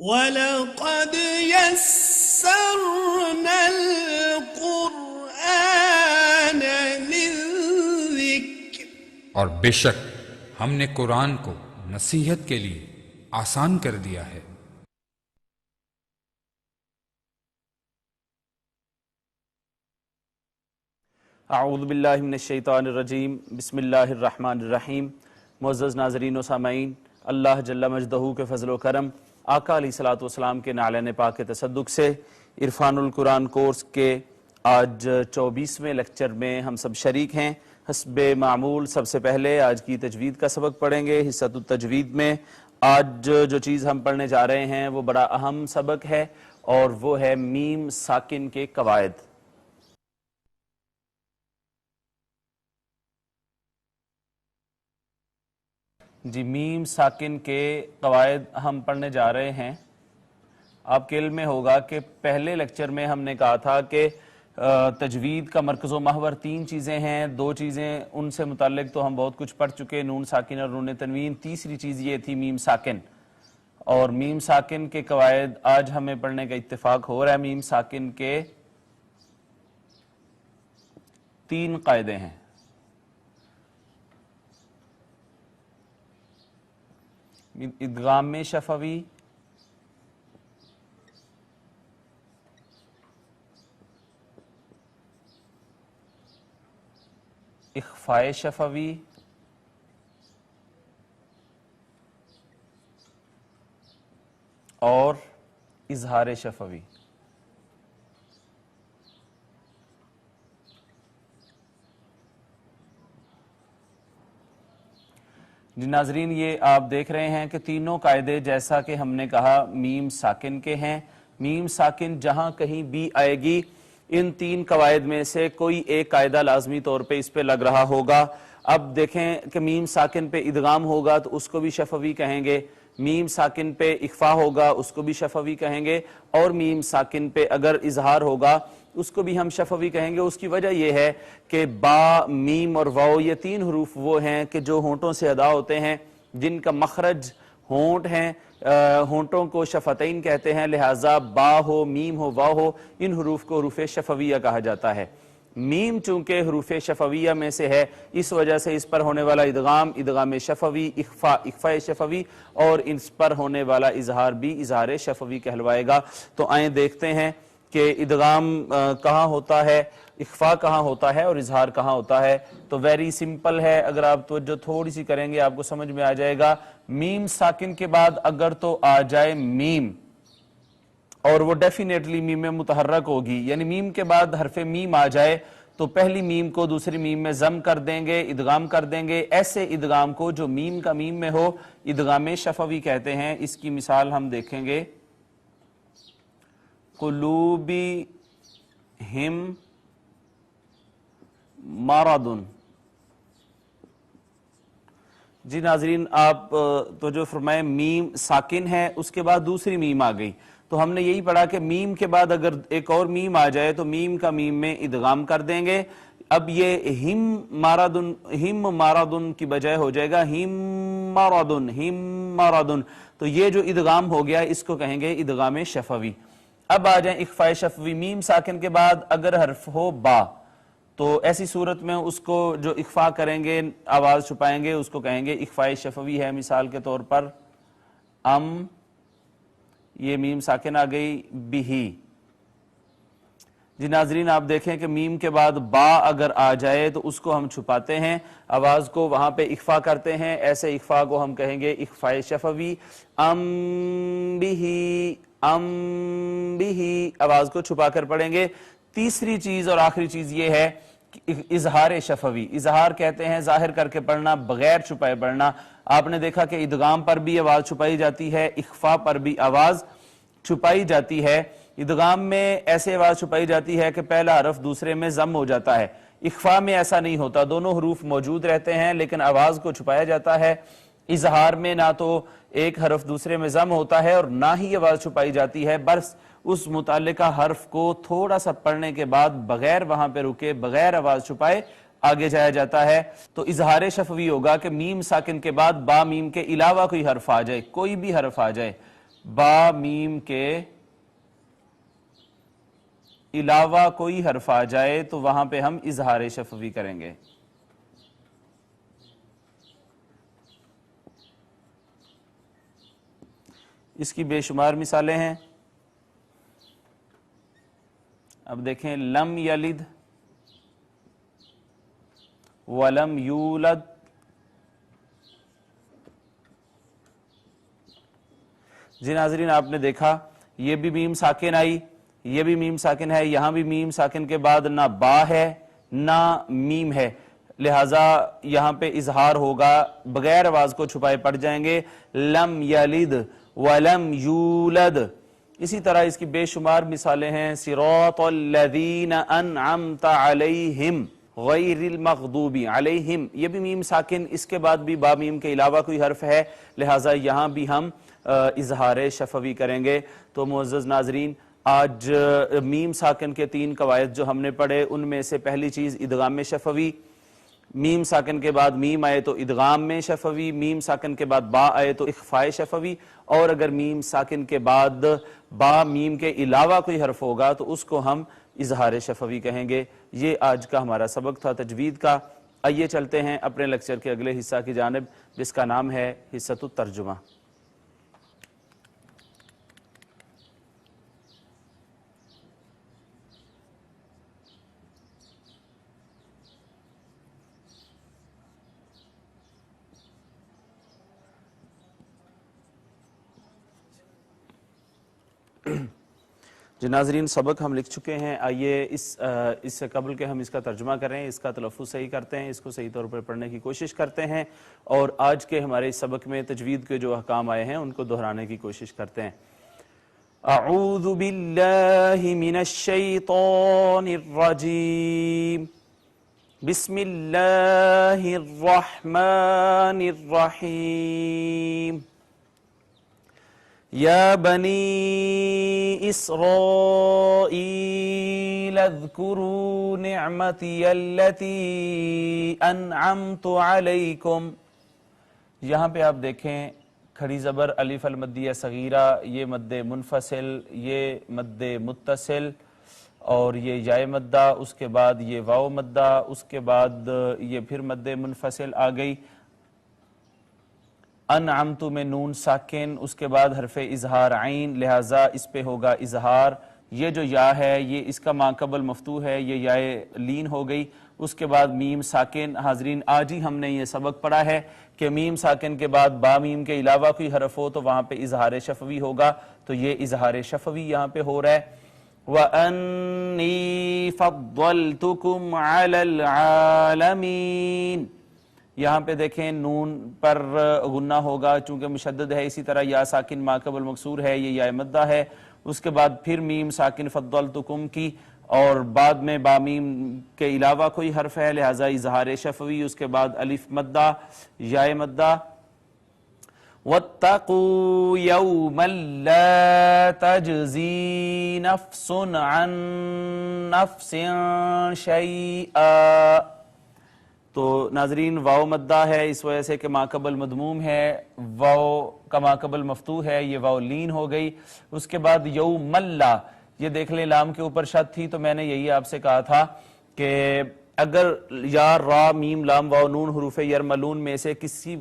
وَلَقَدْ يَسَّرْنَا الْقُرْآنَ لِلذِّكْرِ، اور بے شک ہم نے قرآن کو نصیحت کے لیے آسان کر دیا ہے۔ اعوذ باللہ من الشیطان الرجیم، بسم اللہ الرحمن الرحیم۔ معزز ناظرین و سامعین، اللہ جل مجدہ کے فضل و کرم، آقا علیہ الصلوۃ والسلام کے نعلین پاک کے تصدق سے عرفان القرآن کورس کے آج 24ویں لیکچر میں ہم سب شریک ہیں۔ حسب معمول سب سے پہلے آج کی تجوید کا سبق پڑھیں گے۔ حصۃ التجوید میں آج جو چیز ہم پڑھنے جا رہے ہیں وہ بڑا اہم سبق ہے، اور وہ ہے میم ساکن کے قواعد۔ جی، میم ساکن کے قواعد ہم پڑھنے جا رہے ہیں۔ آپ کے علم میں ہوگا کہ پہلے لیکچر میں ہم نے کہا تھا کہ تجوید کا مرکز و محور 3 چیزیں ہیں، 2 چیزیں ان سے متعلق تو ہم بہت کچھ پڑھ چکے، نون ساکن اور نون تنوین۔ تیسری چیز یہ تھی میم ساکن، اور میم ساکن کے قواعد آج ہمیں پڑھنے کا اتفاق ہو رہا ہے۔ میم ساکن کے 3 قاعدے ہیں۔ ادغام شفوی، اخفاء شفوی، اور اظہار شفوی۔ جی ناظرین، یہ آپ دیکھ رہے ہیں کہ تینوں قاعدے جیسا کہ ہم نے کہا میم ساکن کے ہیں۔ میم ساکن جہاں کہیں بھی آئے گی، ان 3 قواعد میں سے کوئی ایک قاعدہ لازمی طور پہ اس پہ لگ رہا ہوگا۔ اب دیکھیں کہ میم ساکن پہ ادغام ہوگا تو اس کو بھی شفوی کہیں گے، میم ساکن پہ اخفاء ہوگا اس کو بھی شفوی کہیں گے، اور میم ساکن پہ اگر اظہار ہوگا اس کو بھی ہم شفوی کہیں گے۔ اس کی وجہ یہ ہے کہ با، میم اور واو یہ 3 حروف وہ ہیں کہ جو ہونٹوں سے ادا ہوتے ہیں، جن کا مخرج ہونٹ ہیں، ہونٹوں کو شفتین کہتے ہیں، لہٰذا با ہو، میم ہو، واو ہو، ان حروف کو حروف شفویہ کہا جاتا ہے۔ میم چونکہ حروف شفویہ میں سے ہے، اس وجہ سے اس پر ہونے والا ادغام ادغام شفوی، اخفاء شفوی، اور اس پر ہونے والا اظہار بھی اظہار شفوی کہلوائے گا۔ تو آئیں دیکھتے ہیں کہ ادغام کہاں ہوتا ہے، اخفاء کہاں ہوتا ہے، اور اظہار کہاں ہوتا ہے۔ تو ویری سمپل ہے، اگر آپ توجہ تھوڑی سی کریں گے آپ کو سمجھ میں آ جائے گا۔ میم ساکن کے بعد اگر تو آ جائے میم، اور وہ ڈیفینیٹلی میم متحرک ہوگی، یعنی میم کے بعد حرف میم آ جائے تو پہلی میم کو دوسری میم میں ضم کر دیں گے، ادغام کر دیں گے۔ ایسے ادغام کو جو میم کا میم میں ہو ادغام شفوی کہتے ہیں۔ اس کی مثال ہم دیکھیں گے، قلوبہم مرض۔ جی ناظرین، آپ توجہ فرمائیں، میم ساکن ہے، اس کے بعد دوسری میم آ گئی، تو ہم نے یہی پڑھا کہ میم کے بعد اگر ایک اور میم آ جائے تو میم کا میم میں ادغام کر دیں گے۔ اب یہ ہم مارادن کی بجائے ہو جائے گا ہم مارادن، تو یہ جو ادغام ہو گیا اس کو کہیں گے ادغام شفوی۔ اب آ جائیں اخفاء شفوی۔ میم ساکن کے بعد اگر حرف ہو با، تو ایسی صورت میں اس کو جو اخفاء کریں گے، آواز چھپائیں گے، اس کو کہیں گے اخفاء شفوی ہے۔ مثال کے طور پر یہ میم ساکن آ گئی، بھی۔ جی ناظرین، آپ دیکھیں کہ میم کے بعد با اگر آ جائے تو اس کو ہم چھپاتے ہیں، آواز کو وہاں پہ اخفاء کرتے ہیں، ایسے اخفاء کو ہم کہیں گے اخفاء شفوی۔ بھی آواز کو چھپا کر پڑھیں گے۔ تیسری چیز اور آخری چیز یہ ہے اظہار شفوی۔ اظہار کہتے ہیں ظاہر کر کے پڑھنا، بغیر چھپائے پڑھنا۔ آپ نے دیکھا کہ ادغام پر بھی آواز چھپائی جاتی ہے، اخفاء پر بھی آواز چھپائی جاتی ہے۔ ادغام میں ایسے آواز چھپائی جاتی ہے کہ پہلا حرف دوسرے میں ضم ہو جاتا ہے، اخفاء میں ایسا نہیں ہوتا، دونوں حروف موجود رہتے ہیں لیکن آواز کو چھپایا جاتا ہے۔ اظہار میں نہ تو ایک حرف دوسرے میں ضم ہوتا ہے اور نہ ہی آواز چھپائی جاتی ہے، بس اس متعلقہ حرف کو تھوڑا سا پڑھنے کے بعد بغیر وہاں پہ رکے، بغیر آواز چھپائے آگے جایا جاتا ہے۔ تو اظہار شفوی ہوگا کہ میم ساکن کے بعد با میم کے علاوہ کوئی حرف آ جائے، کوئی بھی حرف آ جائے، با میم کے علاوہ کوئی حرف آ جائے تو وہاں پہ ہم اظہار شفوی کریں گے. اس کی بے شمار مثالیں ہیں. اب دیکھیں لم یلد ولم یولد، جی ناظرین آپ نے دیکھا یہ بھی میم ساکن آئی، یہ بھی میم ساکن ہے، یہاں بھی میم ساکن کے بعد نہ با ہے نہ میم ہے، لہٰذا یہاں پہ اظہار ہوگا، بغیر آواز کو چھپائے پڑ جائیں گے. لم یلد ولم یولد. اسی طرح اس کی بے شمار مثالیں ہیں. صراط الذین انعمت علیہم غیر المغضوب علیہم، یہ بھی میم ساکن، اس کے بعد بھی با میم کے علاوہ کوئی حرف ہے، لہٰذا یہاں بھی ہم اظہار شفوی کریں گے. تو معزز ناظرین آج میم ساکن کے 3 قواعد جو ہم نے پڑھے، ان میں سے پہلی چیز ادغام شفوی. میم ساکن کے بعد میم آئے تو ادغام میں شفوی، میم ساکن کے بعد با آئے تو اخفاء شفوی، اور اگر میم ساکن کے بعد با میم کے علاوہ کوئی حرف ہوگا تو اس کو ہم اظہار شفوی کہیں گے. یہ آج کا ہمارا سبق تھا تجوید کا. آئیے چلتے ہیں اپنے لیکچر کے اگلے حصہ کی جانب، جس کا نام ہے حصۃ الترجمہ. جی ناظرین سبق ہم لکھ چکے ہیں، آئیے اس سے قبل کہ ہم اس کا ترجمہ کریں، اس کا تلفظ صحیح کرتے ہیں، اس کو صحیح طور پر پڑھنے کی کوشش کرتے ہیں، اور آج کے ہمارے اس سبق میں تجوید کے جو احکام آئے ہیں ان کو دہرانے کی کوشش کرتے ہیں. اعوذ باللہ من الشیطان الرجیم، بسم اللہ الرحمن الرحیم. یا بنی اسرائیل اذکروا نعمتی التي انعمت علیکم. یہاں پہ آپ دیکھیں کھڑی زبر الف المدیہ صغیرہ، یہ مد منفصل، یہ مد متصل، اور یہ یائے مدہ، اس کے بعد یہ واو مدہ، اس کے بعد یہ پھر مد منفصل آ گئی. انعمت میں نون ساکن، اس کے بعد حرف اظہار عین، لہٰذا اس پہ ہوگا اظہار. یہ جو یا ہے یہ اس کا ماقبل مفتوح ہے، یہ یائے لین ہو گئی. اس کے بعد میم ساکن. حاضرین آج ہی ہم نے یہ سبق پڑھا ہے کہ میم ساکن کے بعد با میم کے علاوہ کوئی حرف ہو تو وہاں پہ اظہار شفوی ہوگا، تو یہ اظہار شفوی یہاں پہ ہو رہا ہے. وَأَنِّي فَضَّلْتُكُمْ عَلَى الْعَالَمِينَ. یہاں پہ دیکھیں نون پر غنہ ہوگا چونکہ مشدد ہے، اسی طرح یا ساکن ماقبل مکسور ہے، یہ یا مدہ ہے. اس کے بعد پھر میم ساکن فضلتکم کی، اور بعد میں با میم کے علاوہ کوئی حرف ہے، لہٰذا اظہار شفوی. اس کے بعد الف مدہ، یا مدہ. وَاتَّقُوا يَوْمًا لَا تَجْزِي نَفْسٌ عَن نَفْسٍ شَيْئًا. تو ناظرین واو مدہ ہے اس وجہ سے کہ ماقبل مضموم ہے، واو کا ماقبل مفتوح ہے، یہ واو لین ہو گئی. اس کے بعد یوم اللہ، یہ دیکھ لیں لام کے اوپر شد تھی، تو میں نے یہی آپ سے کہا تھا کہ اگر یا را میم لام واو نون حروف یرملون میں سے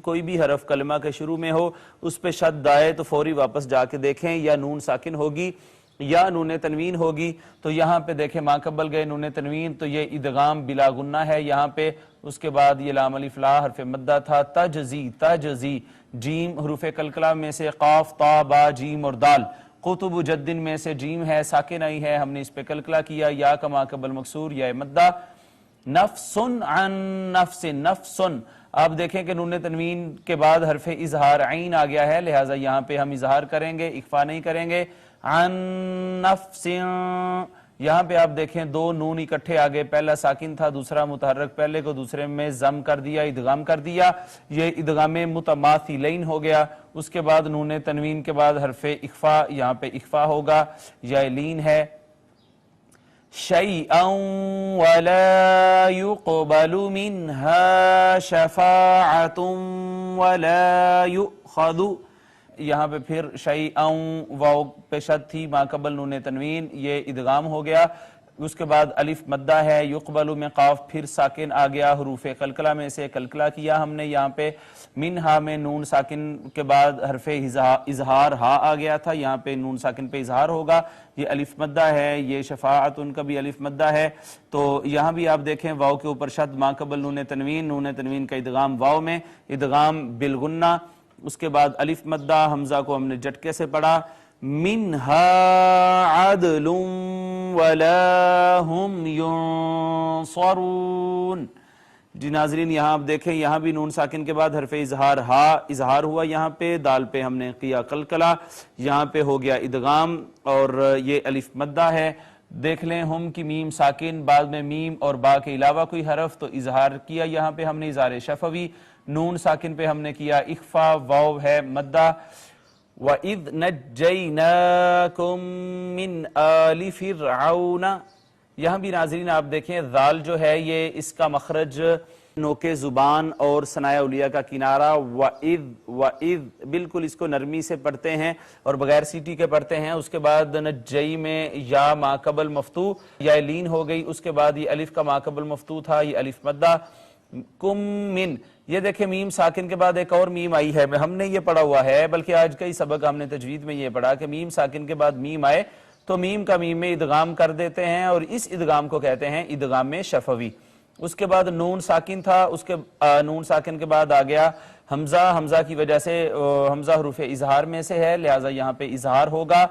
کوئی بھی حرف کلمہ کے شروع میں ہو، اس پہ شد آئے تو فوری واپس جا کے دیکھیں، یا نون ساکن ہوگی یا نون تنوین ہوگی. تو یہاں پہ دیکھیں ماقبل گئے نون تنوین، تو یہ ادغام بلا غنہ ہے یہاں پہ. اس کے بعد یہ لام الف لا حرف مدہ تھا. تجزی، تجزی، جیم حروف قلقلہ میں سے قاف تا با جیم اور دال. قطب جدن میں سے جیم ہے ساکن آئی ہے، ہم نے اس پہ قلقلہ کیا، یا کا ماقبل مکسور یا مدہ. نفسن عن نفس، نفسن. آپ دیکھیں کہ نون تنوین کے بعد حرف اظہار عین آ گیا ہے، لہٰذا یہاں پہ ہم اظہار کریں گے، اخفا نہیں کریں گے. عن نفس، یہاں پہ آپ دیکھیں دو نون اکٹھے آگے، پہلا ساکن تھا دوسرا متحرک، پہلے کو دوسرے میں ضم کر دیا، ادغام کر دیا، یہ ادغام متماثلین ہو گیا. اس کے بعد نون تنوین کے بعد حرف اخفا، یہاں پہ اخفا ہوگا، یا لین ہے. شیئا ولا يقبل منها شفاعة ولا يؤخذ. یہاں پہ پھر شیئن واو پہ شد تھی ما قبل نون تنوین، یہ ادغام ہو گیا۔ اس کے بعد الف مدہ ہے، یقبل میں قاف پھر ساکن آ گیا، حروف قلقلہ میں سے قلقلہ کیا ہم نے یہاں پہ۔ منہا میں نون ساکن کے بعد حرف اظہار ہا آ گیا تھا، یہاں پہ نون ساکن پہ اظہار ہوگا، یہ الف مدہ ہے۔ یہ شفاعت ان کا بھی الف مدہ ہے، تو یہاں بھی آپ دیکھیں واو کے اوپر شد ما قبل نون تنوین کا ادغام واو میں، ادغام بالغنہ۔ اس کے بعد الف مدہ، حمزہ کو ہم نے جھٹکے سے پڑھا، منہا عدل ولا ہم ینصرون۔ جی ناظرین یہاں آپ دیکھیں، یہاں بھی نون ساکن کے بعد حرف اظہار ہا اظہار ہوا، یہاں پہ دال پہ ہم نے کیا قلقلہ، یہاں پہ ہو گیا ادغام، اور یہ الف مدہ ہے۔ دیکھ لیں ہم کی میم ساکن، بعد میں میم اور با کے علاوہ کوئی حرف تو اظہار کیا، یہاں پہ ہم نے اظہار شفوی، نون ساکن پہ ہم نے کیا اخفا، واو ہے مدہ۔ وَإِذْ نَجَّيْنَاكُمْ مِنْ آلِ فِرْعَوْنَ، یہاں بھی ناظرین آپ دیکھیں ذال جو ہے یہ اس کا مخرج نوکے زبان اور ثنائے اولیاء کا کنارہ، وَإِذْ بالکل اس کو نرمی سے پڑھتے ہیں اور بغیر سیٹی کے پڑھتے ہیں۔ اس کے بعد نجئی میں یا ما قبل مفتوح، یا لین ہو گئی، اس کے بعد یہ الف کا ما قبل مفتوح تھا، یہ الف مدہ۔ کم من، یہ دیکھیں میم ساکن کے بعد ایک اور میم آئی ہے، ہم نے یہ پڑھا ہوا ہے، بلکہ آج کا ہی سبق ہم نے تجوید میں یہ پڑھا کہ میم ساکن کے بعد میم آئے تو میم کا میم میں ادغام کر دیتے ہیں، اور اس ادغام کو کہتے ہیں ادغام میں شفوی۔ اس کے بعد نون ساکن تھا، اس کے نون ساکن کے بعد آ گیا حمزہ، حمزہ کی وجہ سے حمزہ حروف اظہار میں سے ہے، لہٰذا یہاں پہ اظہار ہوگا،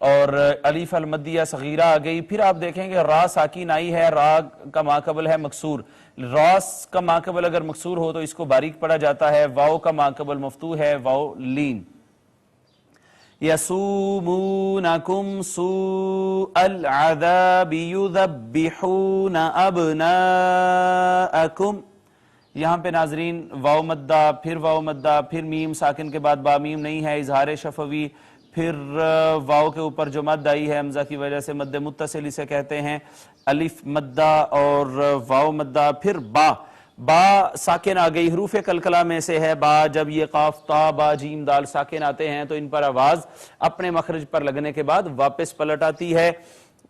اور الف المدیہ صغیرہ آ گئی۔ پھر آپ دیکھیں کہ را ساکن آئی ہے، را کا ماقبل ہے مکسور، را کا ماقبل اگر مکسور ہو تو اس کو باریک پڑھا جاتا ہے، واو کا ماقبل مفتوح ہے، واو لین۔ یسومونکم سوء العذاب یذبحون ابناءکم، یہاں پہ ناظرین واو مدہ، پھر واو مدہ، پھر میم ساکن کے بعد با میم نہیں ہے، اظہار شفوی، پھر واو کے اوپر جو مد آئی ہے حمزہ کی وجہ سے مد متصل اسے کہتے ہیں، الف مدہ اور واو مدہ، پھر با ساکن آ گئی، حروف قلقلہ میں سے ہے با، جب یہ قاف تا با جیم دال ساکن آتے ہیں تو ان پر آواز اپنے مخرج پر لگنے کے بعد واپس پلٹ آتی ہے،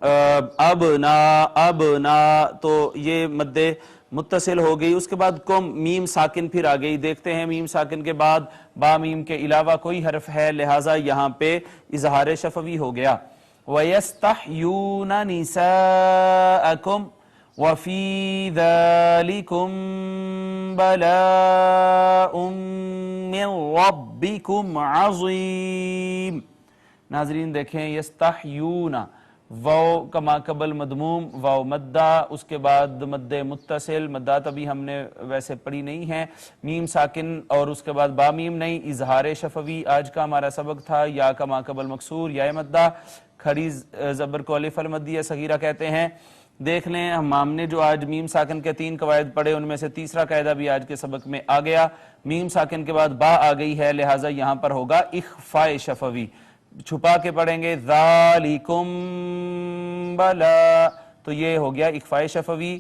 اب نا تو یہ مد متصل ہو گئی۔ اس کے بعد کم میم ساکن پھر آ گئی، دیکھتے ہیں میم ساکن کے بعد با میم کے علاوہ کوئی حرف ہے، لہٰذا یہاں پہ اظہار شفوی ہو گیا۔ وَيَسْتَحْيُونَ نِسَاءَكُمْ وَفِي ذَلِكُمْ بَلَاءٌ مِّن رَبِّكُمْ عَظِيمٌ۔ ناظرین دیکھیں یستحیون، واو کا ماقبل مدموم، واو مدہ، اس کے بعد مد متصل، مدات ابھی ہم نے ویسے پڑھی نہیں ہے، میم ساکن اور اس کے بعد با میم نہیں، اظہار شفوی آج کا ہمارا سبق تھا، یا کا ماقبل مکسور، یا مدہ، کھڑی زبر کو الف المدیہ صغیرہ کہتے ہیں۔ دیکھ لیں ہم نے جو آج میم ساکن کے 3 قواعد پڑھے ان میں سے تیسرا قاعدہ بھی آج کے سبق میں آ گیا، میم ساکن کے بعد با آ گئی ہے، لہٰذا یہاں پر ہوگا اخفاء شفوی، چھپا کے پڑھیں گے ذالکم بلا، تو یہ ہو گیا اخفاء شفوی۔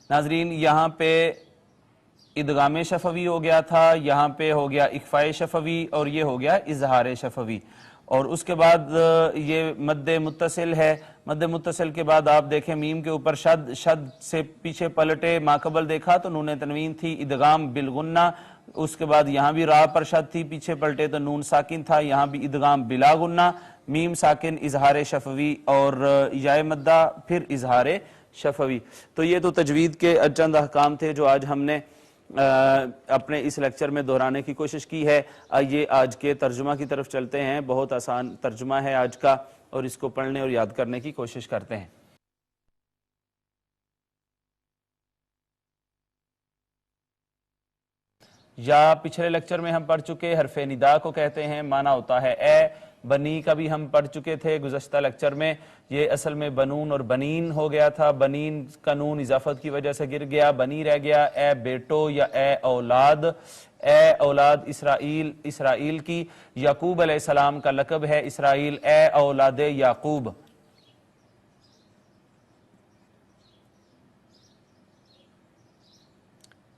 ناظرین یہاں پہ ادغام شفوی ہو گیا تھا، یہاں پہ ہو گیا اخفاء شفوی، اور یہ ہو گیا اظہار شفوی، اور اس کے بعد یہ مد متصل ہے، مد متصل کے بعد آپ دیکھیں میم کے اوپر شد سے پیچھے پلٹے، ماقبل دیکھا تو نون تنوین تھی، ادغام بالغنہ، اس کے بعد یہاں بھی را پر شد تھی، پیچھے پلٹے تو نون ساکن تھا، یہاں بھی ادغام بلا غنہ، میم ساکن، اظہار شفوی اور یا مدہ، پھر اظہار شفوی۔ تو یہ تو تجوید کے چند احکام تھے جو آج ہم نے اپنے اس لیکچر میں دہرانے کی کوشش کی ہے۔ آئیے آج کے ترجمہ کی طرف چلتے ہیں، بہت آسان ترجمہ ہے آج کا، اور اس کو پڑھنے اور یاد کرنے کی کوشش کرتے ہیں۔ یا پچھلے لیکچر میں ہم پڑھ چکے حرف ندا کو کہتے ہیں، معنی ہوتا ہے اے، بنی کا بھی ہم پڑھ چکے تھے گزشتہ لیکچر میں، یہ اصل میں بنون اور بنین ہو گیا تھا، بنین کا نون اضافت کی وجہ سے گر گیا، بنی رہ گیا، اے بیٹو یا اے اولاد، اے اولاد اسرائیل کی، یعقوب علیہ السلام کا لقب ہے اسرائیل، اے اولاد یعقوب،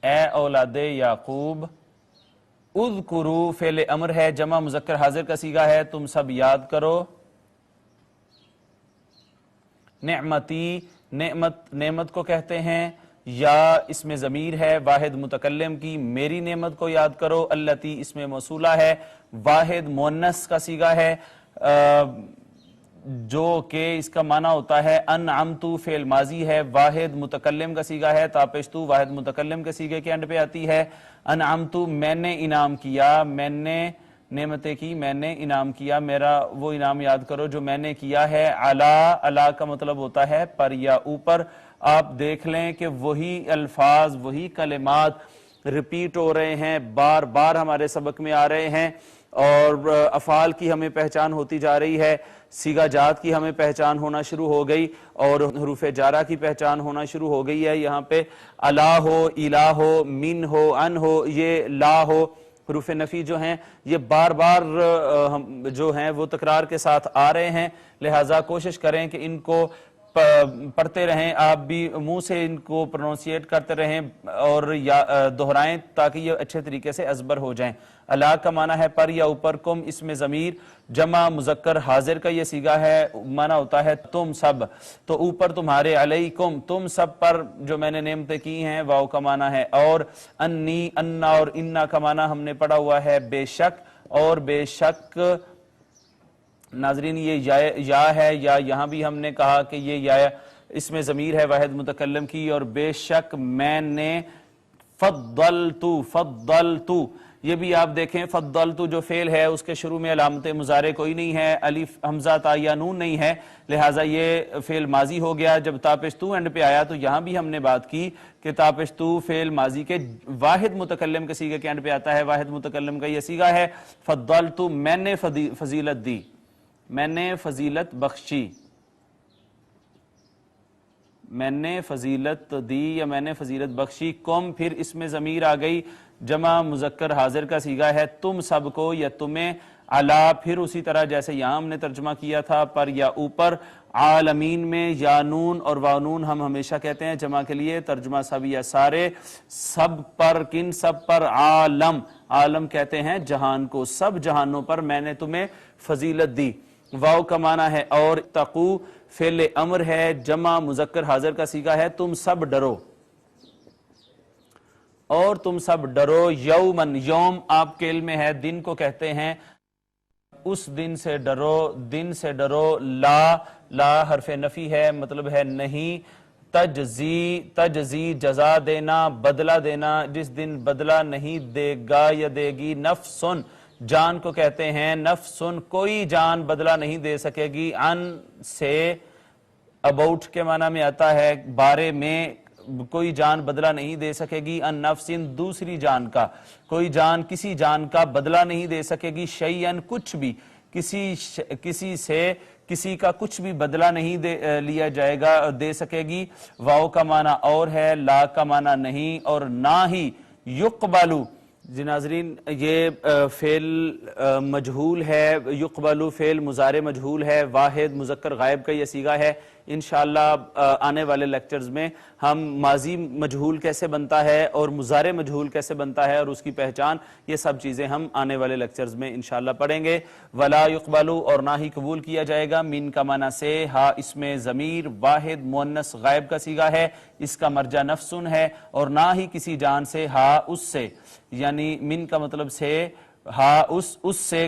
اے اولاد یعقوب، اذکرو فعل امر ہے، جمع مذکر حاضر کا صیغہ ہے، تم سب یاد کرو۔ نعمتی، نعمت کو کہتے ہیں، یا اسم ضمیر ہے واحد متکلم کی، میری نعمت کو یاد کرو۔ التی اسم موصولہ ہے، واحد مؤنث کا صیغہ ہے، جو کہ اس کا معنی ہوتا ہے انعمتو فعل ماضی ہے، واحد متکلم کا صیغہ ہے، تاپشتو واحد متکلم کے صیغے کے اینڈ پہ آتی ہے۔ انعمتو میں نے انعام کیا، میں نے نعمتیں کی، میں نے انعام کیا، میرا وہ انعام یاد کرو جو میں نے کیا ہے۔ علا کا مطلب ہوتا ہے پر یا اوپر۔ آپ دیکھ لیں کہ وہی الفاظ، وہی کلمات ریپیٹ ہو رہے ہیں، بار بار ہمارے سبق میں آ رہے ہیں، اور افعال کی ہمیں پہچان ہوتی جا رہی ہے، صیغہ جات کی ہمیں پہچان ہونا شروع ہو گئی، اور حروف جارہ کی پہچان ہونا شروع ہو گئی ہے۔ یہاں پہ الا ہو، الہ ہو، من ہو، ان ہو، یہ لا ہو، حروف نفی جو ہیں یہ بار بار جو ہیں وہ تکرار کے ساتھ آ رہے ہیں، لہٰذا کوشش کریں کہ ان کو پڑھتے رہیں، آپ بھی منہ سے ان کو پروننسیٹ کرتے رہیں اور دہرائیں تاکہ یہ اچھے طریقے سے ازبر ہو جائیں۔ الا کا معنی ہے پر یا اوپر، کم اسم ضمیر جمع مذکر حاضر کا یہ صیغہ ہے، معنی ہوتا ہے تم سب، تو اوپر تمہارے، علیکم تم سب پر جو میں نے نعمتیں کی ہیں، واو کا معنی ہے، اور انی، انا اور انا کا معنی ہم نے پڑھا ہوا ہے بے شک، اور بے شک ناظرین یہ یا ہے، یا یہاں بھی ہم نے کہا کہ یہ یا اسم ضمیر ہے واحد متکلم کی، اور بے شک میں نے فضلتو، یہ بھی آپ دیکھیں فضلتو جو فعل ہے اس کے شروع میں علامت مضارع کوئی نہیں ہے، الف حمزہ تا یا نون نہیں ہے، لہٰذا یہ فعل ماضی ہو گیا۔ جب تاپشتو اینڈ پہ آیا تو یہاں بھی ہم نے بات کی کہ تاپشتو فعل ماضی کے واحد متکلم کے صیغے کے اینڈ پہ آتا ہے، واحد متکلم کا یہ صیغہ ہے۔ فضلتو میں نے فضیلت دی، میں نے فضیلت بخشی، میں نے فضیلت دی یا میں نے فضیلت بخشی۔ کم پھر اس میں ضمیر آ گئی، جمع مذکر حاضر کا صیغہ ہے، تم سب کو یا تمہیں۔ علا پھر اسی طرح جیسے یہاں ہم نے ترجمہ کیا تھا پر یا اوپر۔ عالمین میں یا نون اور واو ہم ہمیشہ کہتے ہیں جمع کے لیے، ترجمہ سب یا سارے، سب پر، کن سب پر؟ عالم، عالم کہتے ہیں جہان کو، سب جہانوں پر میں نے تمہیں فضیلت دی۔ واو کا معنی ہے اور، تقو فعل امر ہے، جمع مذکر حاضر کا صیغہ ہے، تم سب ڈرو، اور تم سب ڈرو۔ یومن، یوم آپ کے علم میں ہے دن کو کہتے ہیں، اس دن سے ڈرو، دن سے ڈرو۔ لا حرف نفی ہے، مطلب ہے نہیں۔ تجزی جزا دینا، بدلہ دینا، جس دن بدلہ نہیں دے گا یا دے گی۔ نفسن جان کو کہتے ہیں، نفسن کوئی جان بدلہ نہیں دے سکے گی۔ ان سے اباؤٹ کے معنی میں آتا ہے بارے میں، کوئی جان بدلہ نہیں دے سکے گی۔ ان نفسن دوسری جان کا، کوئی جان کسی جان کا بدلہ نہیں دے سکے گی۔ شیئن کچھ بھی، کسی سے کسی کا کچھ بھی بدلہ نہیں لیا جائے گا، دے سکے گی۔ واو کا معنی اور ہے، لا کا معنی نہیں، اور نہ ہی یقبلو۔ جی ناظرین یہ فعل مجہول ہے، یقبلو فعل مضارع مجہول ہے، واحد مذکر غائب کا یہ صیغہ ہے۔ انشاءاللہ آنے والے لیکچرز میں ہم ماضی مجہول کیسے بنتا ہے اور مضارع مجہول کیسے بنتا ہے اور اس کی پہچان، یہ سب چیزیں ہم آنے والے لیکچرز میں انشاءاللہ پڑھیں گے۔ ولا یقبلو اور نہ ہی قبول کیا جائے گا، من کا معنی سے، ہا اس میں ضمیر واحد مؤنث غائب کا صیغہ ہے، اس کا مرجع نفسن ہے، اور نہ ہی کسی جان سے، ہا اس سے، یعنی من کا مطلب سے، ہاں اس سے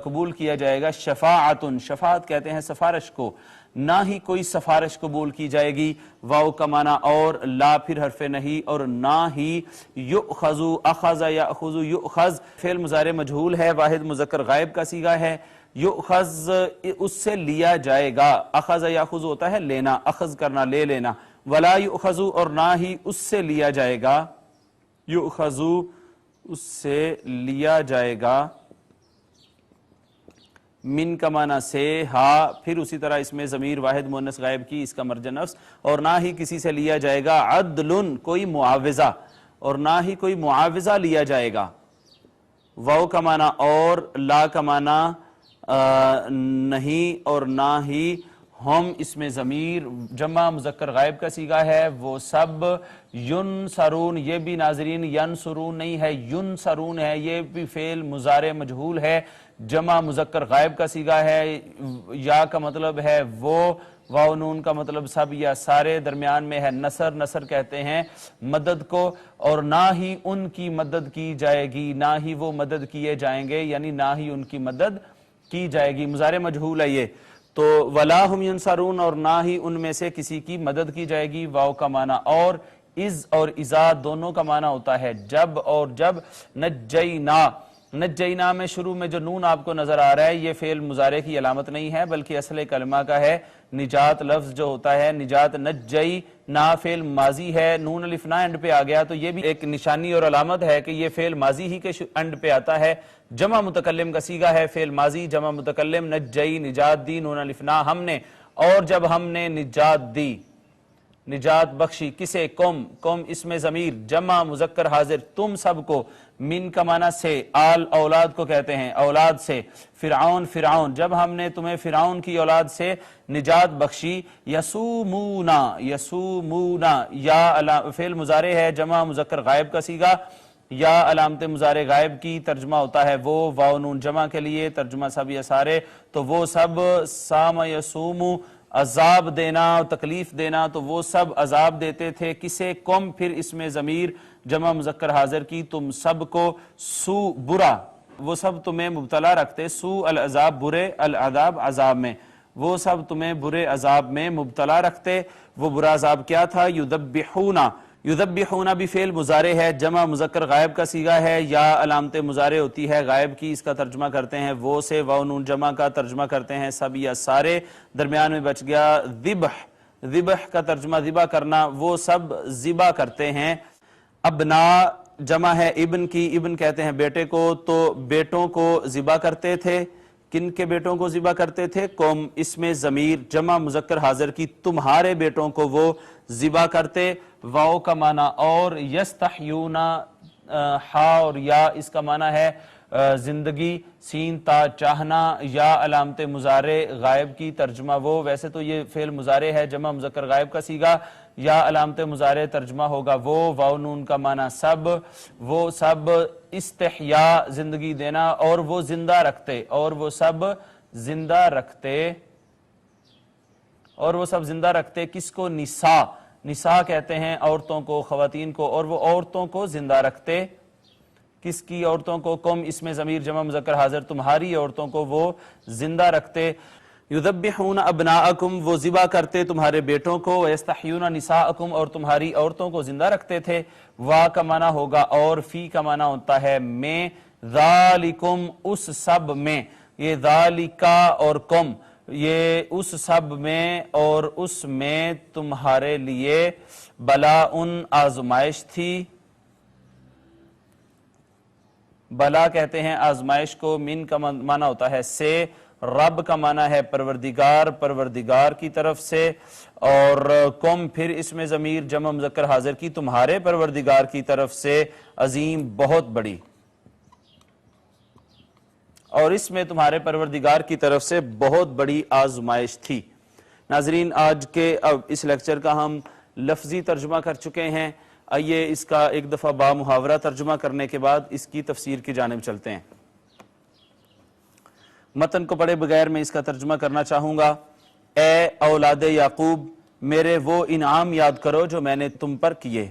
قبول کیا جائے گا۔ شفاعتن، شفاعت کہتے ہیں سفارش کو، نہ ہی کوئی سفارش قبول کی جائے گی۔ واو کا معنی اور، لا پھر حرف نہیں، اور نہ ہی یؤخذ، اخذ یاخذ، یؤخذ فعل مضارع مجہول ہے، واحد مذکر غائب کا صیغہ ہے۔ یؤخذ اس سے لیا جائے گا، اخذ یاخذ ہوتا ہے لینا، اخذ کرنا، لے لینا۔ ولا یؤخذ اور نہ ہی اس سے لیا جائے گا، یؤخذ اس سے لیا جائے گا۔ من کا معنی سے، ہا پھر اسی طرح اس میں ضمیر واحد مؤنث غائب کی، اس کا مرجع نفس، اور نہ ہی کسی سے لیا جائے گا۔ عدل کوئی معاوضہ، اور نہ ہی کوئی معاوضہ لیا جائے گا۔ واو کا معنی اور، لا کا معنی نہیں، اور نہ ہی ہم اس میں ضمیر جمع مذکر غائب کا صیغہ ہے، وہ سب ینصرون، یہ بھی ناظرین ینصرون نہیں ہے، ینصرون ہے، یہ بھی فعل مضارع مجہول ہے، جمع مذکر غائب کا صیغہ ہے، یا کا مطلب ہے وہ، واو نون کا مطلب سب یا سارے، درمیان میں ہے نصر، نصر کہتے ہیں مدد کو، اور نہ ہی ان کی مدد کی جائے گی، نہ ہی وہ مدد کیے جائیں گے، یعنی نہ ہی ان کی مدد کی جائے گی، مضارع مجہول ہے یہ تو، ولا ہم ینصرون، اور نہ ہی ان میں سے کسی کی مدد کی جائے گی، واو کا معنی اور از اور اذا دونوں کا معنی ہوتا ہے جب اور جب، نجینا، نجینا میں شروع میں جو نون آپ کو نظر آ رہا ہے یہ فعل مضارع کی علامت نہیں ہے بلکہ اصل کلمہ کا ہے، نجات لفظ جو ہوتا ہے نجات، نجی نا فعل ماضی ہے، نون الف نا اینڈ پہ آ گیا تو یہ بھی ایک نشانی اور علامت ہے کہ یہ فعل ماضی ہی کے اینڈ پہ آتا ہے، جمع متکلم کا صیغہ ہے، فعل ماضی جمع متکلم، نجی نجات دی، نون الف نا ہم نے، اور جب ہم نے نجات دی، نجات بخشی، کسے؟ قوم اسم ضمیر جمع مذکر حاضر، تم سب کو، من کا معنی سے، آل اولاد کو کہتے ہیں، اولاد سے، فرعون جب ہم نے تمہیں فرعون کی اولاد سے نجات بخشی، یسومونا یا فعل مضارع ہے جمع مذکر غائب کا صیغہ، یا علامت مضارع غائب کی، ترجمہ ہوتا ہے وہ، واو نون جمع کے لیے، ترجمہ سب یا سارے، تو وہ سب، سام یسومو عذاب دینا، تکلیف دینا، تو وہ سب عذاب دیتے تھے، کسے؟ قوم، پھر اس میں ضمیر جمع مذکر حاضر کی، تم سب کو، سو برا، وہ سب تمہیں مبتلا رکھتے، سو العذاب برے، العذاب عذاب میں، وہ سب تمہیں برے عذاب میں مبتلا رکھتے، وہ برا عذاب کیا تھا؟ یذبحون بھی فعل مضارع ہے جمع مذکر غائب کا صیغہ ہے، یا علامت مضارع ہوتی ہے غائب کی، اس کا ترجمہ کرتے ہیں وہ سے، واو نون جمع کا ترجمہ کرتے ہیں سب یا سارے، درمیان میں بچ گیا ذبح کا ترجمہ ذبح کرنا، وہ سب ذبح کرتے ہیں، ابنا جمع ہے ابن کی، ابن کہتے ہیں بیٹے کو، تو بیٹوں کو ذبح کرتے تھے، کن کے بیٹوں کو ذبح کرتے تھے؟ قوم اس میں ضمیر جمع مذکر حاضر کی، تمہارے بیٹوں کو وہ ذبح کرتے، واو کا معنی اور، یستحیون ہا اور یا اس کا معنی ہے زندگی، سین تا چاہنا، یا علامت مضارع غائب کی، ترجمہ وہ، ویسے تو یہ فعل مضارع ہے جمع مذکر غائب کا صیغہ، یا علامت مضارع ترجمہ ہوگا وہ، واو نون کا معنی سب، وہ سب، استحیاء زندگی دینا، اور وہ زندہ رکھتے، اور وہ سب زندہ رکھتے، اور وہ سب زندہ رکھتے کس کو؟ نساء کہتے ہیں عورتوں کو، خواتین کو، اور وہ عورتوں کو زندہ رکھتے، کس کی عورتوں کو؟ قوم اسم ضمیر جمع مذکر حاضر تمہاری عورتوں کو وہ زندہ رکھتے، یذبحون ابناءکم وہ ذبح کرتے تمہارے بیٹوں کو، ویستحیون نساءکم اور تمہاری عورتوں کو زندہ رکھتے تھے، وا کا معنی ہوگا اور، فی کا معنی ہوتا ہے میں، ذالکم اس سب میں، یہ ذالکا اور کم یہ اس سب میں اور اس میں تمہارے لیے بلا ان آزمائش تھی، بلا کہتے ہیں آزمائش کو، من کا معنی ہوتا ہے سے، رب کا معنی ہے پروردگار، پروردگار کی طرف سے، اور کم پھر اس میں ضمیر جمع مذکر حاضر کی، تمہارے پروردگار کی طرف سے، عظیم بہت بڑی، اور اس میں تمہارے پروردگار کی طرف سے بہت بڑی آزمائش تھی۔ ناظرین آج کے اب اس لیکچر کا ہم لفظی ترجمہ کر چکے ہیں، آئیے اس کا ایک دفعہ با محاورہ ترجمہ کرنے کے بعد اس کی تفسیر کی جانب چلتے ہیں۔ متن کو پڑھے بغیر میں اس کا ترجمہ کرنا چاہوں گا۔ اے اولاد یعقوب، میرے وہ انعام یاد کرو جو میں نے تم پر کیے،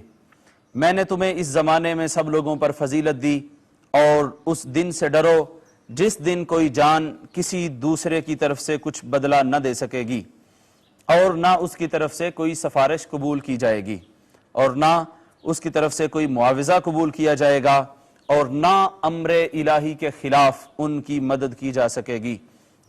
میں نے تمہیں اس زمانے میں سب لوگوں پر فضیلت دی، اور اس دن سے ڈرو جس دن کوئی جان کسی دوسرے کی طرف سے کچھ بدلہ نہ دے سکے گی، اور نہ اس کی طرف سے کوئی سفارش قبول کی جائے گی، اور نہ اس کی طرف سے کوئی معاوضہ قبول کیا جائے گا، اور نہ امر الہی کے خلاف ان کی مدد کی جا سکے گی۔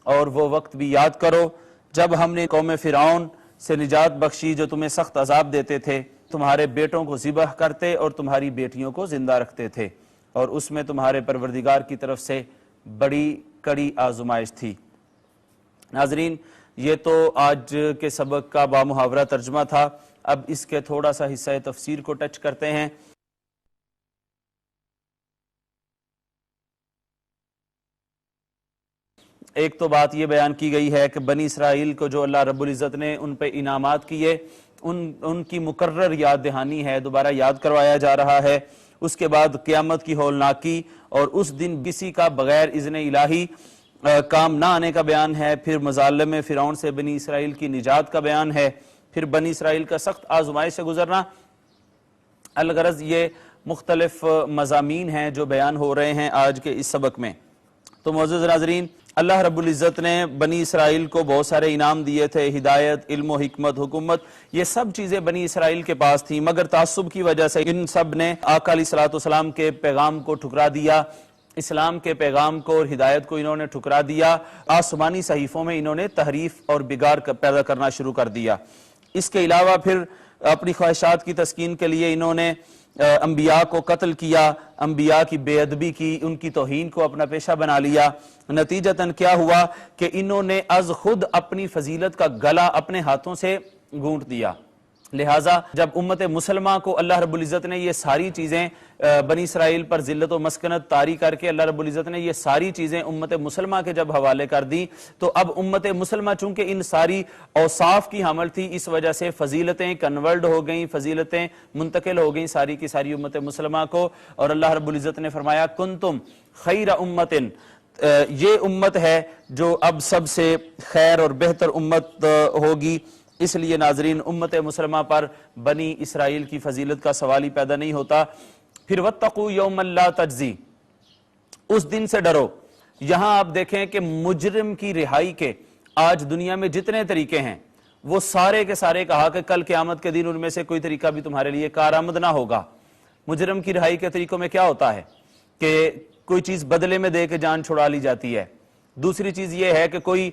اور وہ وقت بھی یاد کرو جب ہم نے قوم فرعون سے نجات بخشی جو تمہیں سخت عذاب دیتے تھے، تمہارے بیٹوں کو ذبح کرتے اور تمہاری بیٹیوں کو زندہ رکھتے تھے، اور اس میں تمہارے پروردگار کی طرف سے بڑی کڑی آزمائش تھی۔ ناظرین یہ تو آج کے سبق کا با محاورہ ترجمہ تھا، اب اس کے تھوڑا سا حصہ تفسیر کو ٹچ کرتے ہیں۔ ایک تو بات یہ بیان کی گئی ہے کہ بنی اسرائیل کو جو اللہ رب العزت نے ان پہ انعامات کیے ان کی مقرر یاد دہانی ہے، دوبارہ یاد کروایا جا رہا ہے۔ اس کے بعد قیامت کی ہولناکی اور اس دن کسی کا بغیر اذن الہی کام نہ آنے کا بیان ہے، پھر مظالم فرعون سے بنی اسرائیل کی نجات کا بیان ہے، پھر بنی اسرائیل کا سخت آزمائش سے گزرنا۔ الغرض یہ مختلف مضامین ہیں جو بیان ہو رہے ہیں آج کے اس سبق میں۔ تو معزز ناظرین، اللہ رب العزت نے بنی اسرائیل کو بہت سارے انعام دیے تھے، ہدایت، علم و حکمت، حکومت، یہ سب چیزیں بنی اسرائیل کے پاس تھیں، مگر تعصب کی وجہ سے ان سب نے آقا علیہ الصلوۃ والسلام کے پیغام کو ٹھکرا دیا، اسلام کے پیغام کو اور ہدایت کو انہوں نے ٹھکرا دیا، آسمانی صحیفوں میں انہوں نے تحریف اور بگاڑ پیدا کرنا شروع کر دیا۔ اس کے علاوہ پھر اپنی خواہشات کی تسکین کے لیے انہوں نے انبیاء کو قتل کیا، انبیاء کی بے ادبی کی، ان کی توہین کو اپنا پیشہ بنا لیا۔ نتیجتاً کیا ہوا کہ انہوں نے از خود اپنی فضیلت کا گلا اپنے ہاتھوں سے گھونٹ دیا۔ لہٰذا جب امت مسلمہ کو اللہ رب العزت نے یہ ساری چیزیں بنی اسرائیل پر ذلت و مسکنت طاری کر کے اللہ رب العزت نے یہ ساری چیزیں امت مسلمہ کے جب حوالے کر دی، تو اب امت مسلمہ چونکہ ان ساری اوصاف کی حامل تھی، اس وجہ سے فضیلتیں کنورٹ ہو گئیں، فضیلتیں منتقل ہو گئیں ساری کی ساری امت مسلمہ کو، اور اللہ رب العزت نے فرمایا کنتم خیر امت، یہ امت ہے جو اب سب سے خیر اور بہتر امت ہوگی۔ اس لیے ناظرین امت مسلمہ پر بنی اسرائیل کی فضیلت کا سوال ہی پیدا نہیں ہوتا۔ پھر واتقوا یوما لا تجزی، اس دن سے ڈرو۔ یہاں آپ دیکھیں کہ مجرم کی رہائی کے آج دنیا میں جتنے طریقے ہیں وہ سارے کے سارے کہا کہ کل قیامت کے دن ان میں سے کوئی طریقہ بھی تمہارے لیے کارآمد نہ ہوگا۔ مجرم کی رہائی کے طریقوں میں کیا ہوتا ہے کہ کوئی چیز بدلے میں دے کے جان چھڑا لی جاتی ہے، دوسری چیز یہ ہے کہ کوئی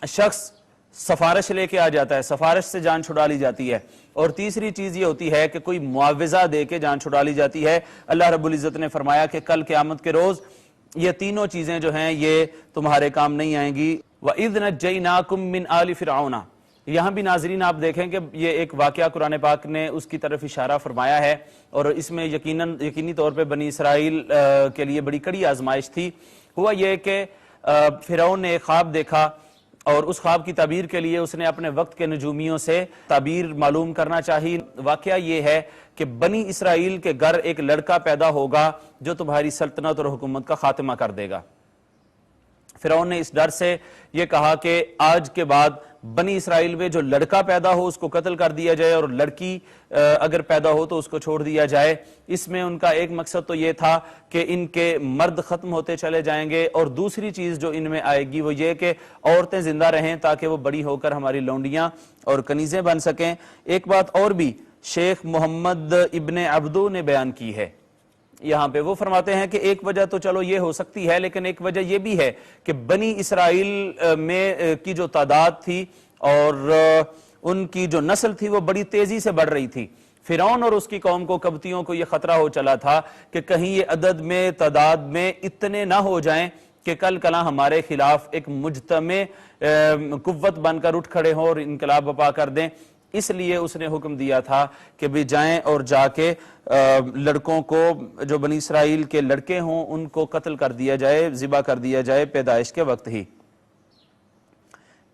شخص سفارش لے کے آ جاتا ہے، سفارش سے جان چھڑا لی جاتی ہے، اور تیسری چیز یہ ہوتی ہے کہ کوئی معاوضہ دے کے جان چھڑا لی جاتی ہے۔ اللہ رب العزت نے فرمایا کہ کل قیامت کے روز یہ تینوں چیزیں جو ہیں یہ تمہارے کام نہیں آئیں گی۔ وَإِذْ نَجَّيْنَاكُمْ مِنْ آلِ فِرْعَوْنَ، یہاں بھی ناظرین آپ دیکھیں کہ یہ ایک واقعہ قرآن پاک نے اس کی طرف اشارہ فرمایا ہے، اور اس میں یقینی طور پہ بنی اسرائیل کے لیے بڑی کڑی آزمائش تھی۔ ہوا یہ کہ فرعون نے ایک خواب دیکھا، اور اس خواب کی تعبیر کے لیے اس نے اپنے وقت کے نجومیوں سے تعبیر معلوم کرنا چاہی۔ واقعہ یہ ہے کہ بنی اسرائیل کے گھر ایک لڑکا پیدا ہوگا جو تمہاری سلطنت اور حکومت کا خاتمہ کر دے گا۔ فرعون نے اس ڈر سے یہ کہا کہ آج کے بعد بنی اسرائیل میں جو لڑکا پیدا ہو اس کو قتل کر دیا جائے، اور لڑکی اگر پیدا ہو تو اس کو چھوڑ دیا جائے۔ اس میں ان کا ایک مقصد تو یہ تھا کہ ان کے مرد ختم ہوتے چلے جائیں گے، اور دوسری چیز جو ان میں آئے گی وہ یہ کہ عورتیں زندہ رہیں تاکہ وہ بڑی ہو کر ہماری لونڈیاں اور کنیزیں بن سکیں۔ ایک بات اور بھی شیخ محمد ابن عبدو نے بیان کی ہے یہاں پہ، وہ فرماتے ہیں کہ ایک وجہ تو چلو یہ ہو سکتی ہے، لیکن ایک وجہ یہ بھی ہے کہ بنی اسرائیل میں کی جو تعداد تھی اور ان کی جو نسل تھی وہ بڑی تیزی سے بڑھ رہی تھی۔ فرعون اور اس کی قوم کو، قبطیوں کو یہ خطرہ ہو چلا تھا کہ کہیں یہ عدد میں تعداد میں اتنے نہ ہو جائیں کہ کل کلا ہمارے خلاف ایک مجتمع قوت بن کر اٹھ کھڑے ہوں اور انقلاب برپا کر دیں۔ اس لیے اس نے حکم دیا تھا کہ بھی جائیں اور جا کے لڑکوں کو، جو بنی اسرائیل کے لڑکے ہوں ان کو قتل کر دیا جائے، ذبح کر دیا جائے پیدائش کے وقت ہی۔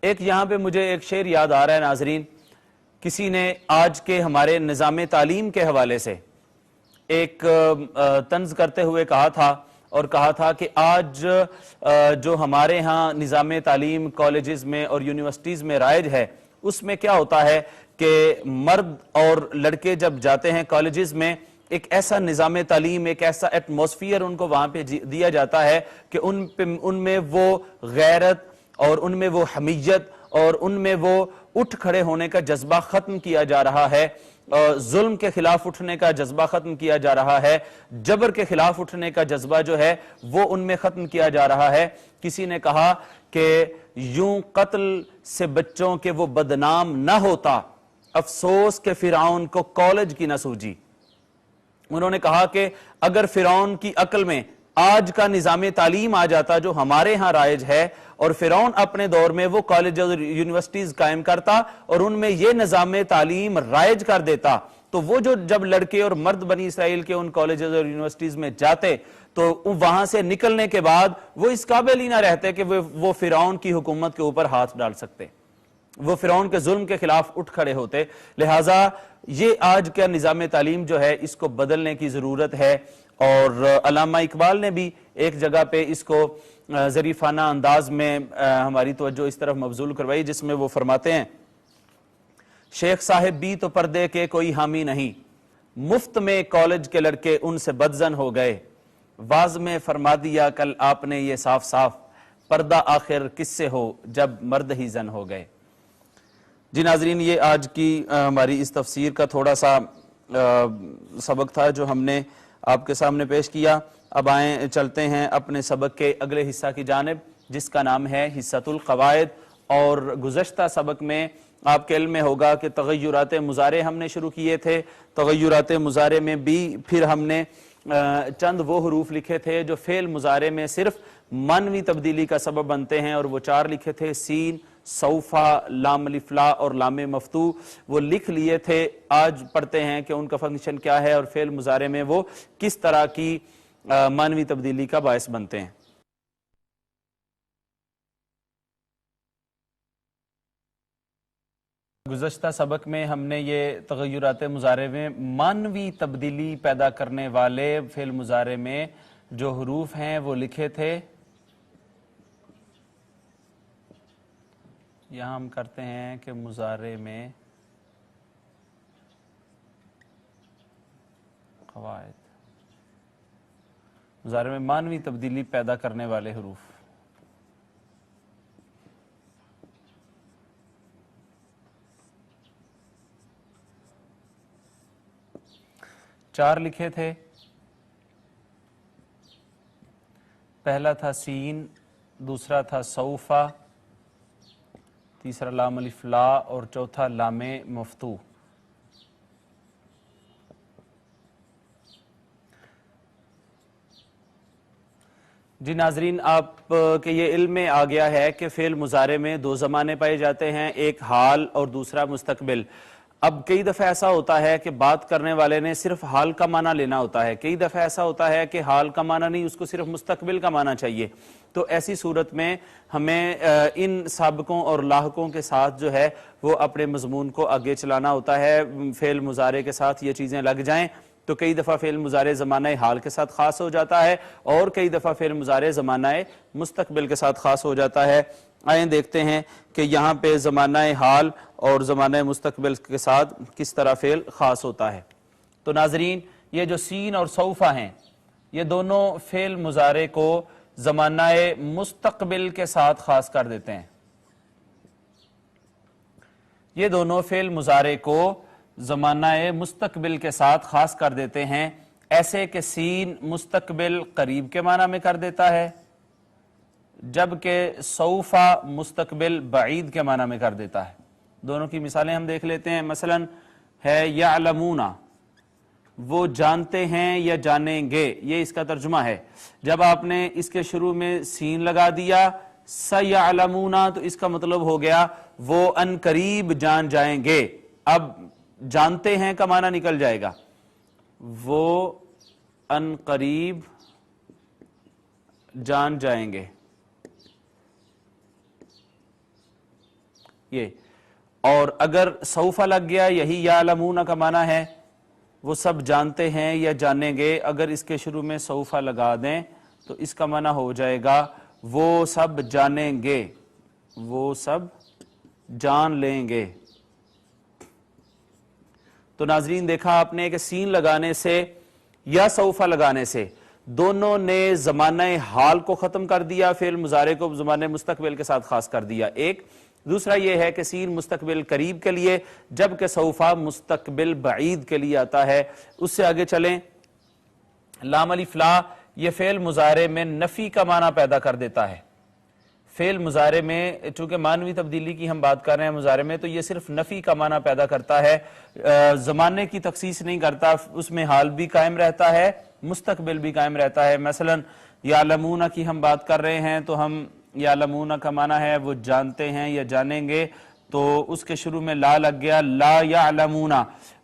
ایک یہاں پہ مجھے ایک شعر یاد آ رہا ہے ناظرین، کسی نے آج کے ہمارے نظام تعلیم کے حوالے سے ایک طنز کرتے ہوئے کہا تھا، اور کہا تھا کہ آج جو ہمارے ہاں نظام تعلیم کالجز میں اور یونیورسٹیز میں رائج ہے، اس میں کیا ہوتا ہے کہ مرد اور لڑکے جب جاتے ہیں کالجز میں، ایک ایسا نظام تعلیم، ایک ایسا ایٹماسفیئر ان کو وہاں پہ دیا جاتا ہے کہ ان میں وہ غیرت اور ان میں وہ حمیت اور ان میں وہ اٹھ کھڑے ہونے کا جذبہ ختم کیا جا رہا ہے، ظلم کے خلاف اٹھنے کا جذبہ ختم کیا جا رہا ہے، جبر کے خلاف اٹھنے کا جذبہ جو ہے وہ ان میں ختم کیا جا رہا ہے۔ کسی نے کہا کہ یوں قتل سے بچوں کے وہ بدنام نہ ہوتا، افسوس کہ فرعون کو کالج کی نہ سوجی۔ انہوں نے کہا کہ اگر فرعون کی عقل میں آج کا نظام تعلیم آ جاتا جو ہمارے ہاں رائج ہے، اور فرعون اپنے دور میں وہ کالج اور یونیورسٹیز قائم کرتا اور ان میں یہ نظام تعلیم رائج کر دیتا، تو وہ جو جب لڑکے اور مرد بنی اسرائیل کے ان کالجز اور یونیورسٹیز میں جاتے تو وہاں سے نکلنے کے بعد وہ اس قابل ہی نہ رہتے کہ وہ فرعون کی حکومت کے اوپر ہاتھ ڈال سکتے، وہ فرعون کے ظلم کے خلاف اٹھ کھڑے ہوتے. لہٰذا یہ آج کا نظام تعلیم جو ہے اس کو بدلنے کی ضرورت ہے. اور علامہ اقبال نے بھی ایک جگہ پہ اس کو ظریفانہ انداز میں ہماری توجہ اس طرف مبذول کروائی، جس میں وہ فرماتے ہیں شیخ صاحب بھی تو پردے کے کوئی حامی نہیں، مفت میں کالج کے لڑکے ان سے بدزن ہو گئے، واز میں فرما دیا کل آپ نے یہ صاف صاف، پردہ آخر کس سے ہو جب مرد ہی زن ہو گئے. جی ناظرین، یہ آج کی ہماری اس تفسیر کا تھوڑا سا سبق تھا جو ہم نے آپ کے سامنے پیش کیا. اب آئیں چلتے ہیں اپنے سبق کے اگلے حصہ کی جانب، جس کا نام ہے حصۃ القواعد. اور گزشتہ سبق میں آپ کے علم میں ہوگا کہ تغیرات مضارع ہم نے شروع کیے تھے. تغیرات مضارع میں بھی پھر ہم نے چند وہ حروف لکھے تھے جو فعل مضارع میں صرف معنوی تبدیلی کا سبب بنتے ہیں، اور وہ 4 لکھے تھے: سین، سوفا، لام الف لا اور لام مفتوح. وہ لکھ لیے تھے. آج پڑھتے ہیں کہ ان کا فنکشن کیا ہے اور فعل مضارع میں وہ کس طرح کی معنوی تبدیلی کا باعث بنتے ہیں. گزشتہ سبق میں ہم نے یہ تغیرات مضارع میں معنوی تبدیلی پیدا کرنے والے فعل مضارع میں جو حروف ہیں وہ لکھے تھے. یہاں ہم کرتے ہیں کہ مضارع میں قواعد، مضارع میں معنوی تبدیلی پیدا کرنے والے حروف. چار لکھے تھے. پہلا تھا سین، دوسرا تھا سوفا، تیسرا لام الف لا اور چوتھا لام مفتوح. جی ناظرین، آپ کے یہ علم میں آ گیا ہے کہ فعل مضارع میں 2 زمانے پائے جاتے ہیں، ایک حال اور دوسرا مستقبل. اب کئی دفعہ ایسا ہوتا ہے کہ بات کرنے والے نے صرف حال کا معنی لینا ہوتا ہے، کئی دفعہ ایسا ہوتا ہے کہ حال کا معنی نہیں، اس کو صرف مستقبل کا معنی چاہیے. تو ایسی صورت میں ہمیں ان سابقوں اور لاحقوں کے ساتھ جو ہے وہ اپنے مضمون کو آگے چلانا ہوتا ہے. فعل مضارع کے ساتھ یہ چیزیں لگ جائیں تو کئی دفعہ فعل مضارع زمانہ حال کے ساتھ خاص ہو جاتا ہے، اور کئی دفعہ فعل مضارع زمانہ مستقبل کے ساتھ خاص ہو جاتا ہے. آئیں دیکھتے ہیں کہ یہاں پہ زمانہ حال اور زمانہ مستقبل کے ساتھ کس طرح فعل خاص ہوتا ہے. تو ناظرین، یہ جو سین اور سوفا ہیں یہ دونوں فعل مضارع کو زمانہ مستقبل کے ساتھ خاص کر دیتے ہیں. یہ دونوں فعل مضارع کو زمانہ مستقبل کے ساتھ خاص کر دیتے ہیں، ایسے کہ سین مستقبل قریب کے معنی میں کر دیتا ہے، جبکہ سوفا مستقبل بعید کے معنی میں کر دیتا ہے. دونوں کی مثالیں ہم دیکھ لیتے ہیں. مثلا ہے یعلمون، وہ جانتے ہیں یا جانیں گے، یہ اس کا ترجمہ ہے. جب آپ نے اس کے شروع میں سین لگا دیا سیعلمون تو اس کا مطلب ہو گیا وہ ان قریب جان جائیں گے. اب جانتے ہیں کا معنی نکل جائے گا، وہ ان قریب جان جائیں گے. یہ اور اگر سوفا لگ گیا، یہی یعلمون کا معنی ہے وہ سب جانتے ہیں یا جانیں گے. اگر اس کے شروع میں سوفا لگا دیں تو اس کا معنی ہو جائے گا وہ سب جانیں گے، وہ سب جان لیں گے. تو ناظرین دیکھا آپ نے کہ سین لگانے سے یا سوفا لگانے سے دونوں نے زمانہ حال کو ختم کر دیا، فعل مضارع کو زمانہ مستقبل کے ساتھ خاص کر دیا. ایک دوسرا یہ ہے کہ سین مستقبل قریب کے لیے جبکہ سوفا مستقبل بعید کے لیے آتا ہے. اس سے آگے چلیں. لام الف لا یہ فعل مضارع میں نفی کا معنی پیدا کر دیتا ہے. فعل مضارع میں چونکہ معنوی تبدیلی کی ہم بات کر رہے ہیں مضارع میں، تو یہ صرف نفی کا معنی پیدا کرتا ہے، زمانے کی تخصیص نہیں کرتا. اس میں حال بھی قائم رہتا ہے، مستقبل بھی قائم رہتا ہے. مثلا یعلمون کی ہم بات کر رہے ہیں تو ہم یعلمون کا معنی ہے وہ جانتے ہیں یا جانیں گے، تو اس کے شروع میں لا لگ گیا، لا یعلمون،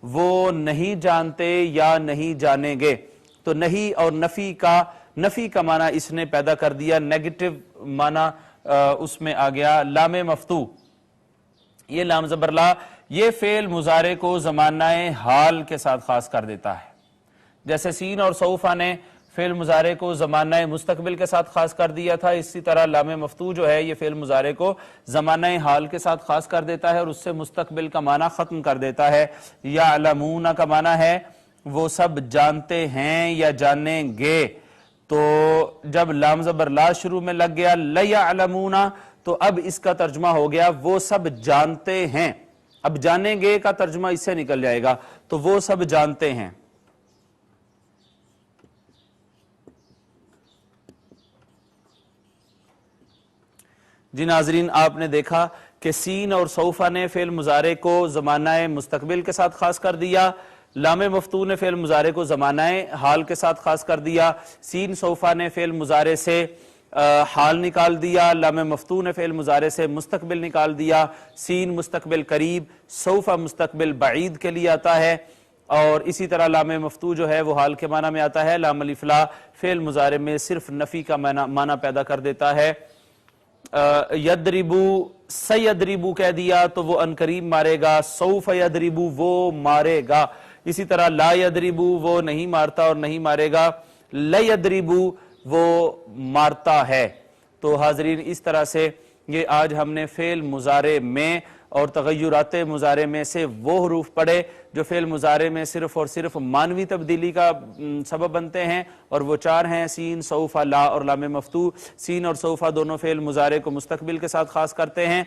وہ نہیں جانتے یا نہیں جانیں گے. تو نہیں اور نفی کا معنی اس نے پیدا کر دیا، نیگیٹو معنی اس میں آ گیا. لام مفتو، یہ لام زبر لا، یہ فعل مضارع کو زمانہ حال کے ساتھ خاص کر دیتا ہے. جیسے سین اور سوفا نے فعل مضارع کو زمانہ مستقبل کے ساتھ خاص کر دیا تھا، اسی طرح لام مفتو جو ہے یہ فعل مضارع کو زمانہ حال کے ساتھ خاص کر دیتا ہے اور اس سے مستقبل کا معنی ختم کر دیتا ہے. یعلمون کا معنی ہے وہ سب جانتے ہیں یا جانیں گے. تو جب لام زبر لا شروع میں لگ گیا لیعلمون، تو اب اس کا ترجمہ ہو گیا وہ سب جانتے ہیں. اب جانیں گے کا ترجمہ اس سے نکل جائے گا، تو وہ سب جانتے ہیں. جی ناظرین، آپ نے دیکھا کہ سین اور سوفا نے فعل مضارع کو زمانہ مستقبل کے ساتھ خاص کر دیا، لام مفتو نے فعل مضارع کو زمانہ حال کے ساتھ خاص کر دیا، سین سوفا نے فعل مضارع سے حال نکال دیا، لام مفتو نے فعل مضارع سے مستقبل نکال دیا. سین مستقبل قریب، سوفا مستقبل بعید کے لیے آتا ہے، اور اسی طرح لام مفتو جو ہے وہ حال کے معنی میں آتا ہے. لام الف لا فعل مضارع میں صرف نفی کا معنی پیدا کر دیتا ہے. یدربو سیدربو کہہ دیا تو وہ انقریب مارے گا، سوف یدربو وہ مارے گا. اسی طرح لا یدربو وہ نہیں مارتا اور نہیں مارے گا، لیدربو وہ مارتا ہے. تو حاضرین، اس طرح سے یہ آج ہم نے فعل مضارع میں اور تغیرات مضارع میں سے وہ حروف پڑھے جو فعل مضارع میں صرف اور صرف معنوی تبدیلی کا سبب بنتے ہیں، اور وہ چار ہیں: سین، سوفا، لا اور لام مفتو. سین اور سوفا دونوں فعل مضارع کو مستقبل کے ساتھ خاص کرتے ہیں،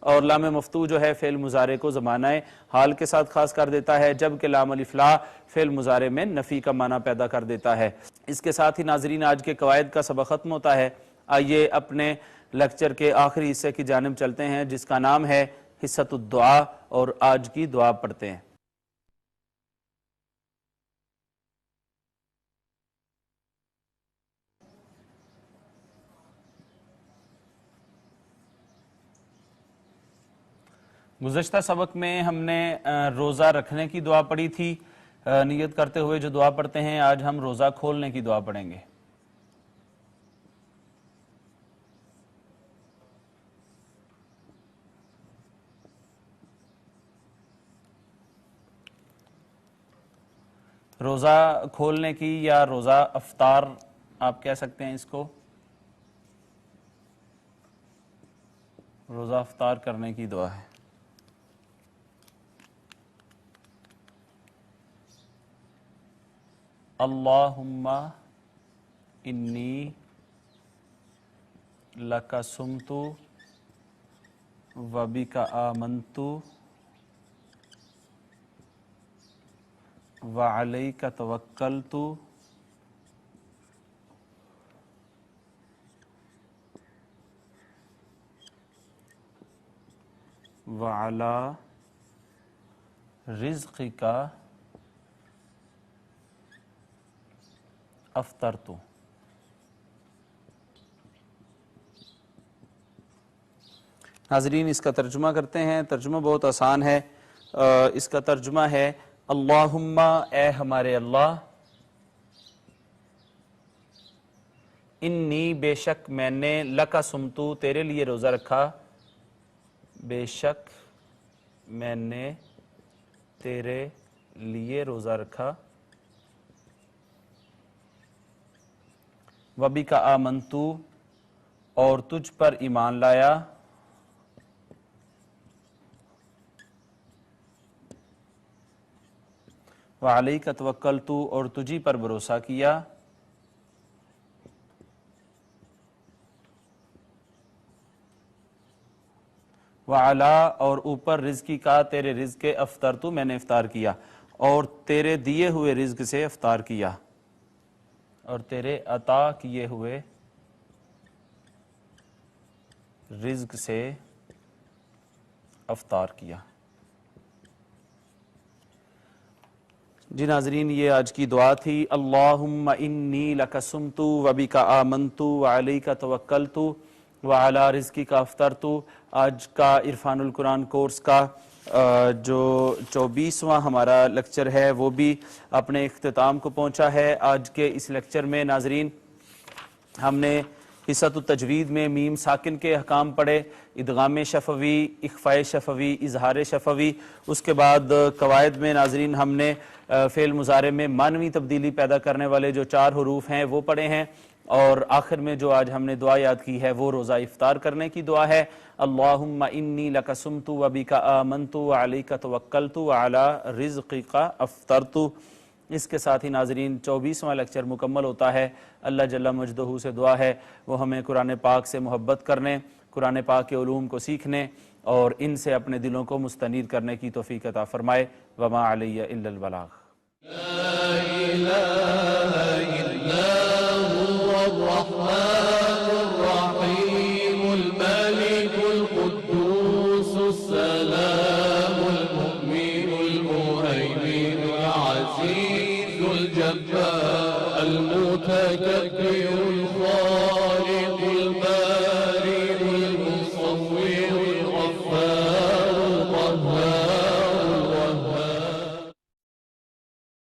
اور لام مفتو جو ہے فعل مضارع کو زمانہ حال کے ساتھ خاص کر دیتا ہے، جبکہ لام الف لا فعل مضارع میں نفی کا معنی پیدا کر دیتا ہے. اس کے ساتھ ہی ناظرین آج کے قواعد کا سبق ختم ہوتا ہے. آئیے اپنے لیکچر کے آخری حصے کی جانب چلتے ہیں جس کا نام ہے حصۃ الدعا، اور آج کی دعا پڑھتے ہیں. گزشتہ سبق میں ہم نے روزہ رکھنے کی دعا پڑھی تھی. نیت کرتے ہوئے جو دعا پڑھتے ہیں، آج ہم روزہ کھولنے کی دعا پڑھیں گے. روزہ کھولنے کی یا روزہ افطار آپ کہہ سکتے ہیں اس کو، روزہ افطار کرنے کی دعا ہے. اللہم انی لک صمت و بک آمنت و علیک توکلت و علی رزقک افطرت. ناظرین، اس کا ترجمہ کرتے ہیں. ترجمہ بہت آسان ہے. اس کا ترجمہ ہے: اللہم، اے ہمارے اللہ، انی بے شک میں نے، لکا سمتو تیرے لیے روزہ رکھا، بے شک میں نے تیرے لیے روزہ رکھا، وَبِكَ آمَنْتُ اور تجھ پر ایمان لایا، وَعَلَيْكَ تَوَكَّلْتُ اور تجھی پر بھروسہ کیا، وَعَلَىٰ اور اوپر رزقی کا تیرے رزق افطرتو میں نے افطار کیا، اور تیرے دیے ہوئے رزق سے افطار کیا، اور تیرے عطا کیے ہوئے رزق سے افطار کیا. جی ناظرین، یہ آج کی دعا تھی. اللہم انی لک صمت و بک آمنت و علیک توکلت. وعلی رزقی کا افطرت. آج کا عرفان القرآن کورس کا جو 24واں ہمارا لیکچر ہے وہ بھی اپنے اختتام کو پہنچا ہے. آج کے اس لیکچر میں ناظرین ہم نے حصۃ التجوید میں میم ساکن کے احکام پڑھے، ادغام شفوی، اخفاء شفوی، اظہار شفوی. اس کے بعد قواعد میں ناظرین ہم نے فعل مضارع میں معنوی تبدیلی پیدا کرنے والے جو 4 حروف ہیں وہ پڑھے ہیں، اور آخر میں جو آج ہم نے دعا یاد کی ہے وہ روزہ افطار کرنے کی دعا ہے. اللہم انی لک صمت و بک آمنت و علیک توکلت و علی رزقک افطرت. اس کے ساتھ ہی ناظرین 24واں لیکچر مکمل ہوتا ہے. اللہ جل مجدہ سے دعا ہے وہ ہمیں قرآن پاک سے محبت کرنے، قرآن پاک کے علوم کو سیکھنے اور ان سے اپنے دلوں کو مستنیر کرنے کی توفیق عطا فرمائے. وما علی الا البلاغ. لا إله إلا هو الرحمن الرحيم الملك القدوس السلام المؤمن المهيمن العزيز الجبار المتكبر الخالق